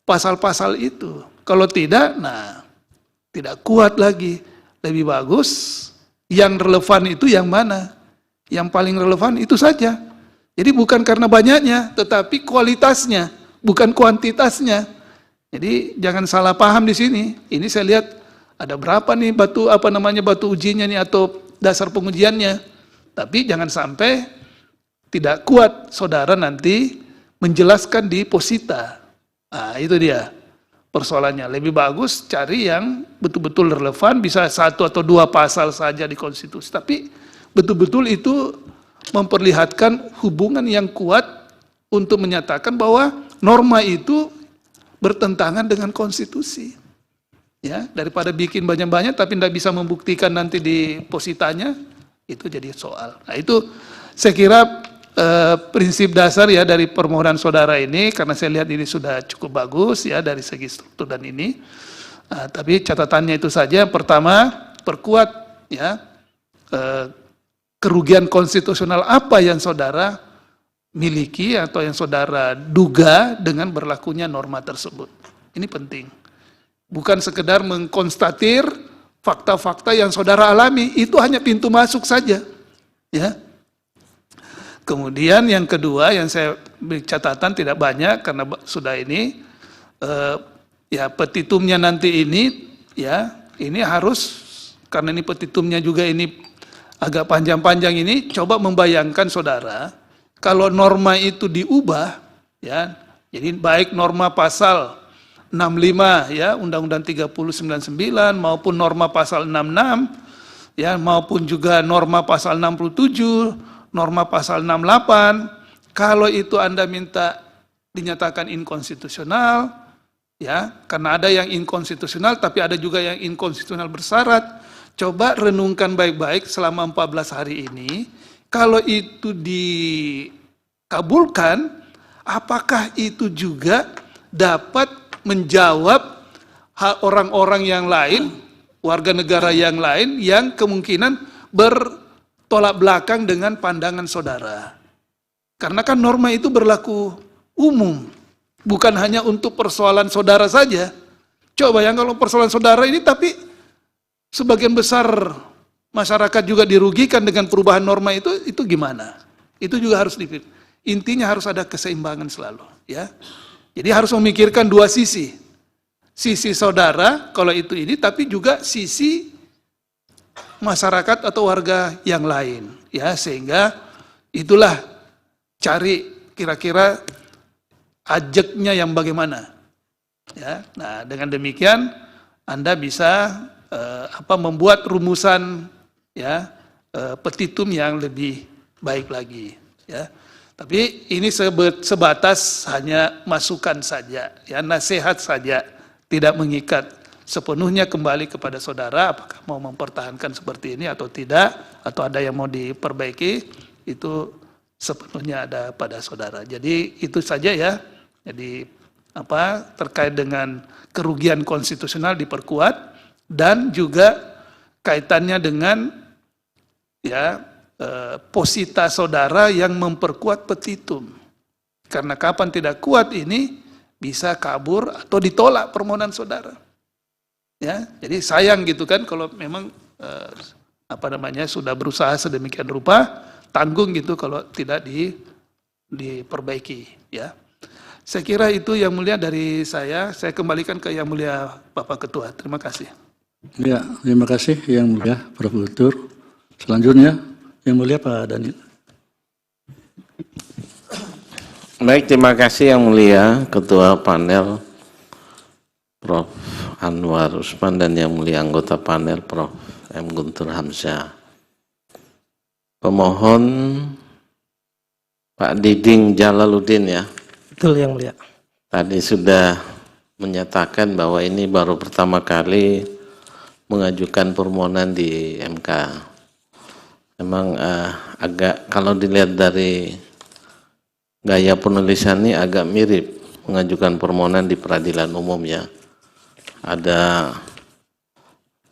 pasal-pasal itu. Kalau tidak, nah tidak kuat lagi. Lebih bagus yang relevan itu yang mana? Yang paling relevan itu saja. Jadi bukan karena banyaknya, tetapi kualitasnya, bukan kuantitasnya. Jadi jangan salah paham di sini. Ini saya lihat ada berapa nih batu batu ujinya nih atau dasar pengujiannya. Tapi jangan sampai tidak kuat saudara nanti menjelaskan di posita. Nah, itu dia persoalannya. Lebih bagus cari yang betul-betul relevan, bisa 1 atau 2 pasal saja di konstitusi. Tapi betul-betul itu memperlihatkan hubungan yang kuat untuk menyatakan bahwa norma itu bertentangan dengan konstitusi. Ya, daripada bikin banyak-banyak tapi tidak bisa membuktikan nanti di positanya, itu jadi soal. Nah, itu saya kira prinsip dasar ya dari permohonan saudara ini, karena saya lihat ini sudah cukup bagus ya dari segi struktur dan ini. Tapi catatannya itu saja. Pertama, perkuat ya kerugian konstitusional apa yang saudara miliki atau yang saudara duga dengan berlakunya norma tersebut. Ini penting. Bukan sekedar mengkonstatir fakta-fakta yang saudara alami, itu hanya pintu masuk saja. Ya. Kemudian yang kedua yang saya beri catatan tidak banyak karena sudah ini ya petitumnya nanti ini ya ini harus, karena ini petitumnya juga ini agak panjang-panjang ini, coba membayangkan saudara kalau norma itu diubah ya, jadi baik norma pasal 65 ya Undang-Undang 3099 maupun norma pasal 66 ya maupun juga norma pasal 67, norma pasal 68, kalau itu Anda minta dinyatakan inkonstitusional ya, karena ada yang inkonstitusional tapi ada juga yang inkonstitusional bersyarat. Coba renungkan baik-baik selama 14 hari ini, kalau itu dikabulkan, apakah itu juga dapat menjawab hak orang-orang yang lain, warga negara yang lain, yang kemungkinan bertolak belakang dengan pandangan saudara. Karena kan norma itu berlaku umum, bukan hanya untuk persoalan saudara saja. Coba yang kalau persoalan saudara ini tapi sebagian besar masyarakat juga dirugikan dengan perubahan norma itu gimana? Itu juga harus dipikir. Intinya harus ada keseimbangan selalu, ya. Jadi harus memikirkan dua sisi. Sisi saudara kalau itu ini, tapi juga sisi masyarakat atau warga yang lain, ya. Sehingga itulah cari kira-kira ajaknya yang bagaimana, ya. Nah, dengan demikian Anda bisa membuat rumusan ya petitum yang lebih baik lagi ya. Tapi ini sebatas hanya masukan saja ya, nasihat saja, tidak mengikat sepenuhnya kembali kepada saudara apakah mau mempertahankan seperti ini atau tidak, atau ada yang mau diperbaiki, itu sepenuhnya ada pada saudara. Jadi itu saja ya. Jadi terkait dengan kerugian konstitusional diperkuat, dan juga kaitannya dengan ya posita saudara yang memperkuat petitum. Karena kapan tidak kuat ini bisa kabur atau ditolak permohonan saudara. Ya, jadi sayang gitu kan kalau memang sudah berusaha sedemikian rupa, tanggung gitu kalau tidak diperbaiki ya. Saya kira itu yang mulia dari saya kembalikan ke yang mulia Bapak Ketua. Terima kasih. Ya, terima kasih yang mulia Prof. Guntur. Selanjutnya yang mulia Pak Daniel. Baik, terima kasih yang mulia Ketua Panel Prof. Anwar Usman dan yang mulia anggota panel Prof. M. Guntur Hamzah. Pemohon Pak Diding Jalaluddin ya. Betul yang mulia. Tadi sudah menyatakan bahwa ini baru pertama kali mengajukan permohonan di MK. Memang agak kalau dilihat dari gaya penulisan ini agak mirip mengajukan permohonan di peradilan umum ya. Ada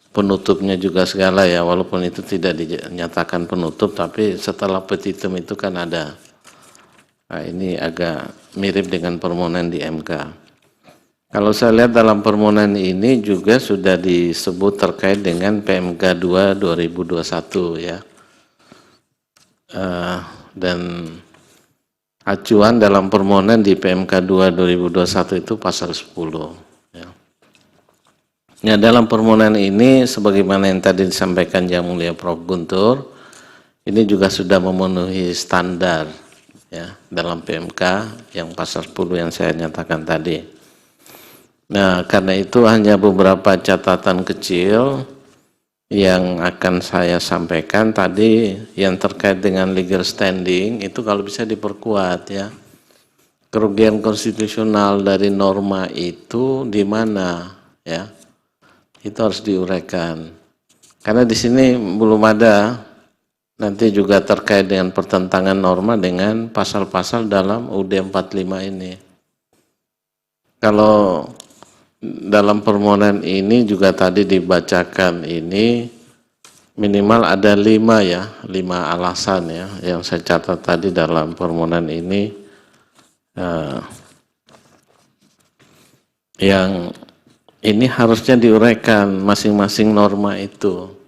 penutupnya juga segala ya, walaupun itu tidak dinyatakan penutup, tapi setelah petitum itu kan ada Nah, ini agak mirip dengan permohonan di MK. Kalau saya lihat dalam permohonan ini juga sudah disebut terkait dengan PMK 2 2021 ya. Dan acuan dalam permohonan di PMK 2 2021 itu pasal 10 ya. Ya, dalam permohonan ini sebagaimana yang tadi disampaikan Yang Mulia Prof. Guntur, ini juga sudah memenuhi standar ya dalam PMK yang pasal 10 yang saya nyatakan tadi. Nah, karena itu hanya beberapa catatan kecil yang akan saya sampaikan tadi yang terkait dengan legal standing itu kalau bisa diperkuat ya. Kerugian konstitusional dari norma itu di mana ya? Itu harus diuraikan. Karena di sini belum ada nanti juga terkait dengan pertentangan norma dengan pasal-pasal dalam UUD 45 ini. Kalau dalam permohonan ini juga tadi dibacakan ini minimal ada 5 ya, 5 alasan ya yang saya catat tadi dalam permohonan ini yang ini harusnya diuraikan masing-masing norma itu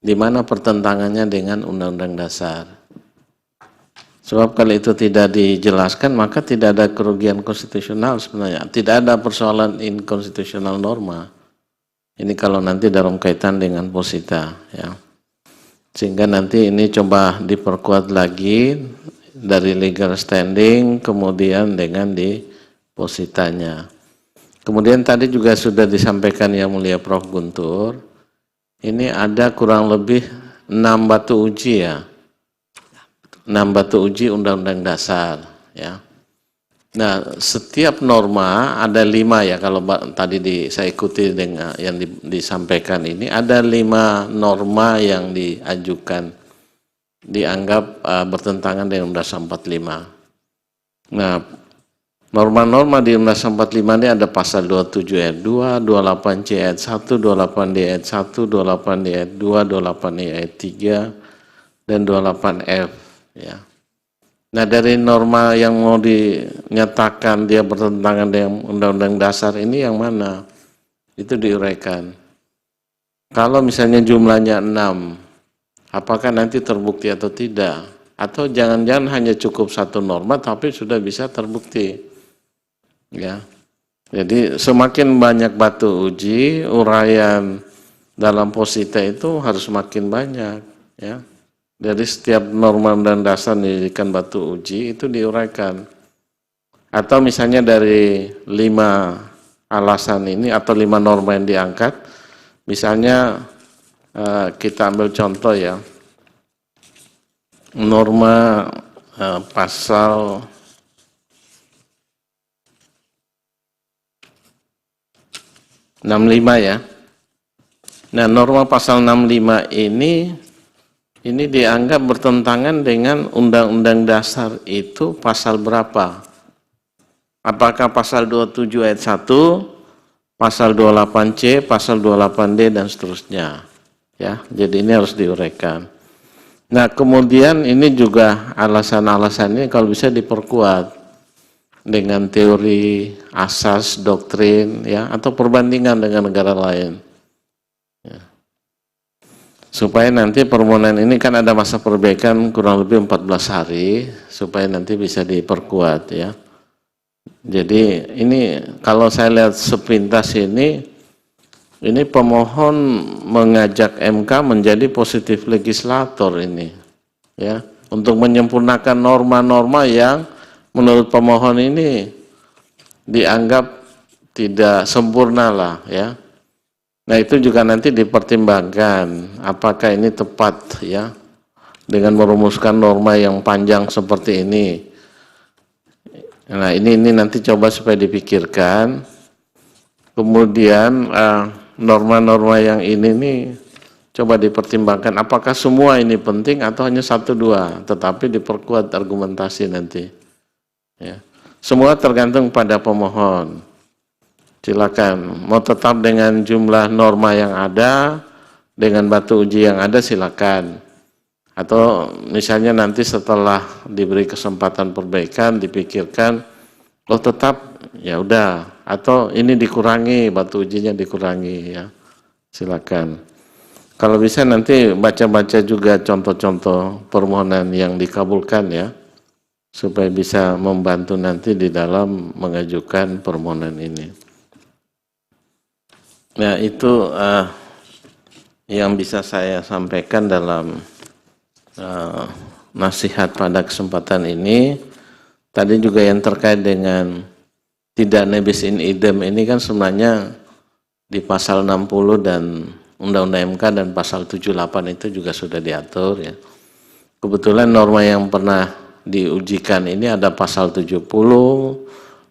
di mana pertentangannya dengan Undang-Undang Dasar. Sebab kalau itu tidak dijelaskan maka tidak ada kerugian konstitusional sebenarnya, tidak ada persoalan inkonstitusional norma. Ini kalau nanti dalam kaitan dengan posita ya. Sehingga nanti ini coba diperkuat lagi dari legal standing kemudian dengan di positanya. Kemudian tadi juga sudah disampaikan Yang Mulia Prof. Guntur, ini ada kurang lebih 6 batu uji ya. 6 batu uji Undang-Undang Dasar ya. Nah, setiap norma ada 5 ya, kalau tadi saya ikuti dengan yang disampaikan ini ada 5 norma yang diajukan dianggap bertentangan dengan Undang-Undang 45. Nah, norma-norma di Undang-Undang 45 ini ada pasal 27 ayat 2, 28C ayat 1, 28D ayat 1, 28D ayat 2, 28E ayat 3, dan 28F ya. Nah, dari norma yang mau dinyatakan dia bertentangan dengan Undang-Undang Dasar ini yang mana? Itu diuraikan. Kalau misalnya jumlahnya 6, apakah nanti terbukti atau tidak? Atau jangan-jangan hanya cukup 1 norma tapi sudah bisa terbukti. Ya. Jadi semakin banyak batu uji, uraian dalam posita itu harus makin banyak ya. Dari setiap norma dan dasar dijadikan batu uji itu diuraikan. Atau misalnya dari 5 alasan ini atau 5 norma yang diangkat, misalnya kita ambil contoh ya, norma pasal 65 ya. Nah, norma pasal 65 ini dianggap bertentangan dengan Undang-Undang Dasar itu pasal berapa? Apakah pasal 27 ayat 1, pasal 28C, pasal 28D dan seterusnya. Ya, jadi ini harus diuraikan. Nah, kemudian ini juga alasan-alasannya kalau bisa diperkuat dengan teori, asas, doktrin ya, atau perbandingan dengan negara lain. Ya. Supaya nanti permohonan ini kan ada masa perbaikan kurang lebih 14 hari, supaya nanti bisa diperkuat ya. Jadi ini kalau saya lihat sepintas ini pemohon mengajak MK menjadi positif legislator ini ya, untuk menyempurnakan norma-norma yang menurut pemohon ini dianggap tidak sempurna lah ya. Nah, itu juga nanti dipertimbangkan apakah ini tepat ya dengan merumuskan norma yang panjang seperti ini. Nah, ini nanti coba supaya dipikirkan. Kemudian norma-norma yang ini nih coba dipertimbangkan apakah semua ini penting atau hanya 1-2, tetapi diperkuat argumentasi nanti. Ya. Semua tergantung pada pemohon. Silakan, mau tetap dengan jumlah norma yang ada, dengan batu uji yang ada silakan. Atau misalnya nanti setelah diberi kesempatan perbaikan dipikirkan, oh tetap ya udah, atau ini dikurangi, batu ujinya dikurangi ya, silakan. Kalau bisa nanti baca-baca juga contoh-contoh permohonan yang dikabulkan ya, supaya bisa membantu nanti di dalam mengajukan permohonan ini. Nah itu yang bisa saya sampaikan dalam nasihat pada kesempatan ini. Tadi juga yang terkait dengan tidak nebis in idem ini kan sebenarnya di pasal 60 dan Undang-Undang MK dan pasal 78 itu juga sudah diatur ya. Kebetulan norma yang pernah diujikan ini ada pasal 70,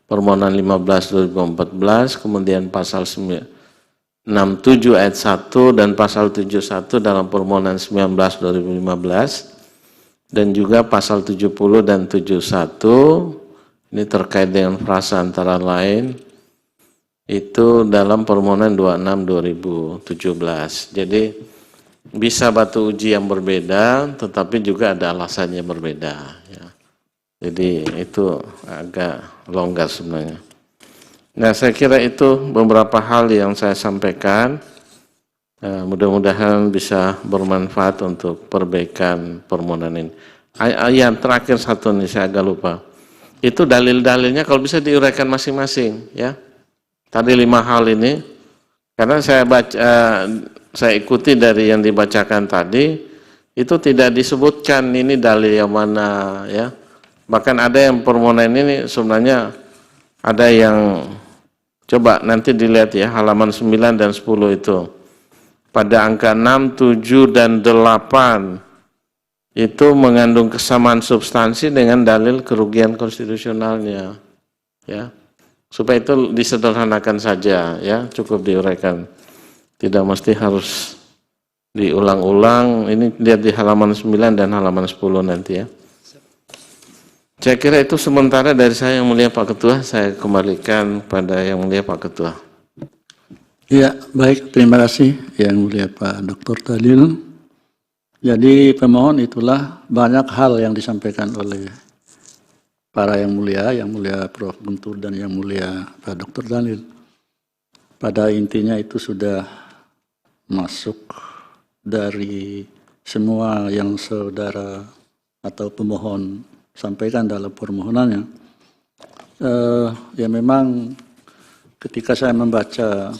permohonan 15 2014, kemudian pasal 67 ayat 1 dan pasal 71 dalam permohonan 19 2015, dan juga pasal 70 dan 71 ini terkait dengan frasa antara lain itu dalam permohonan 26 2017. Jadi bisa batu uji yang berbeda tetapi juga ada alasannya berbeda ya. Jadi itu agak longgar sebenarnya. Nah saya kira itu beberapa hal yang saya sampaikan, mudah-mudahan bisa bermanfaat untuk perbaikan permohonan ini. Yang terakhir satu nih saya agak lupa, itu dalil-dalilnya kalau bisa diuraikan masing-masing ya. Tadi 5 hal ini, karena saya saya ikuti dari yang dibacakan tadi, itu tidak disebutkan ini dalil yang mana ya. Bahkan ada yang permohonan ini sebenarnya ada yang, coba nanti dilihat ya, halaman 9 dan 10 itu. Pada angka 6, 7, dan 8, itu mengandung kesamaan substansi dengan dalil kerugian konstitusionalnya. Ya. Supaya itu disederhanakan saja ya, cukup diuraikan. Tidak mesti harus diulang-ulang. Ini lihat di halaman 9 dan halaman 10 nanti ya. Saya kira itu sementara dari saya, yang mulia Pak Ketua. Saya kembalikan pada yang mulia Pak Ketua. Ya, baik, terima kasih yang mulia Pak Dr. Dalil. Jadi pemohon itulah banyak hal yang disampaikan oleh para yang mulia Prof. Guntur dan yang mulia Pak Dr. Dalil. Pada intinya itu sudah masuk dari semua yang saudara atau pemohon sampaikan dalam permohonannya. Ya memang ketika saya membaca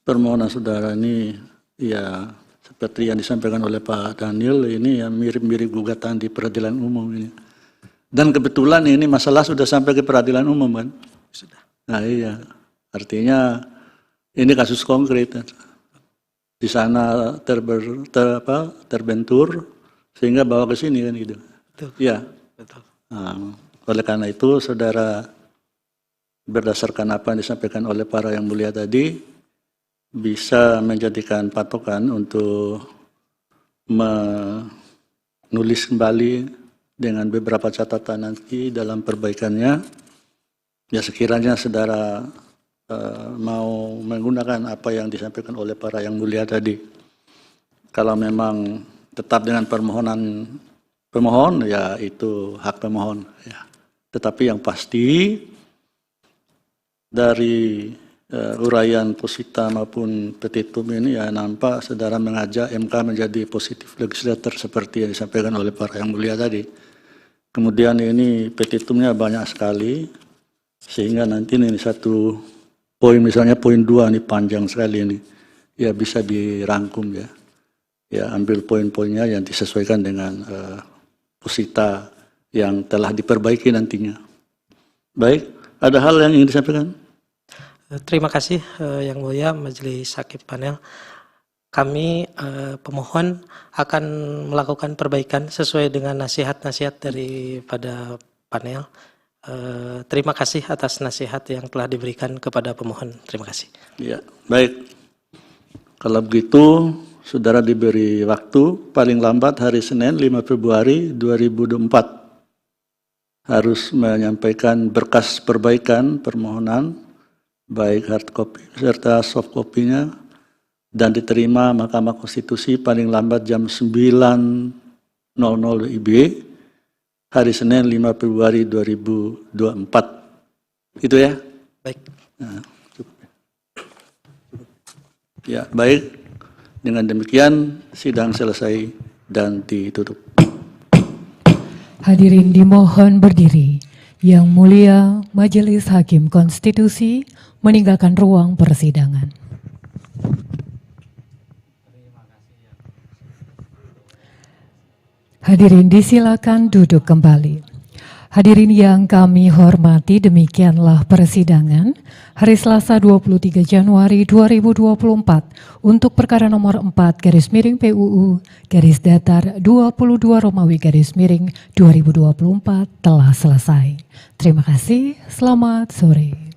permohonan saudara ini, ya seperti yang disampaikan oleh Pak Daniel, ini ya mirip-mirip gugatan di peradilan umum ini. Dan kebetulan ini masalah sudah sampai ke peradilan umum kan? Sudah. Nah iya, artinya ini kasus konkret. Di sana terbentur sehingga bawa ke sini kan gitu. Betul. Iya. Betul. Nah, oleh karena itu saudara berdasarkan apa yang disampaikan oleh para yang mulia tadi bisa menjadikan patokan untuk menulis kembali dengan beberapa catatan nanti dalam perbaikannya. Ya sekiranya saudara mau menggunakan apa yang disampaikan oleh para yang mulia tadi. Kalau memang tetap dengan permohonan pemohon, ya itu hak pemohon. Ya. Tetapi yang pasti dari uraian posita maupun petitum ini ya nampak saudara mengajak MK menjadi positif legislator seperti yang disampaikan oleh para yang mulia tadi. Kemudian ini petitumnya banyak sekali sehingga nanti ini satu poin, misalnya poin 2 ini panjang sekali ini, ya bisa dirangkum ya. Ya ambil poin-poinnya yang disesuaikan dengan posita yang telah diperbaiki nantinya. Baik, ada hal yang ingin disampaikan? Terima kasih Yang Mulia Majelis Hakim Panel. Kami pemohon akan melakukan perbaikan sesuai dengan nasihat-nasihat daripada panel. Terima kasih atas nasihat yang telah diberikan kepada pemohon. Terima kasih. Ya, baik. Kalau begitu, saudara diberi waktu paling lambat hari Senin 5 Februari 2024 harus menyampaikan berkas perbaikan permohonan baik hard copy serta soft copy-nya dan diterima Mahkamah Konstitusi paling lambat jam 9 IB hari Senin 5 Februari 2024. Itu ya? Baik. Nah, cukup. Ya, baik. Dengan demikian sidang selesai dan ditutup. Hadirin dimohon berdiri. Yang mulia Majelis Hakim Konstitusi meninggalkan ruang persidangan. Hadirin disilakan duduk kembali. Hadirin yang kami hormati, demikianlah persidangan hari Selasa 23 Januari 2024 untuk perkara nomor 4/PUU _22 Romawi _2024 telah selesai. Terima kasih, selamat sore.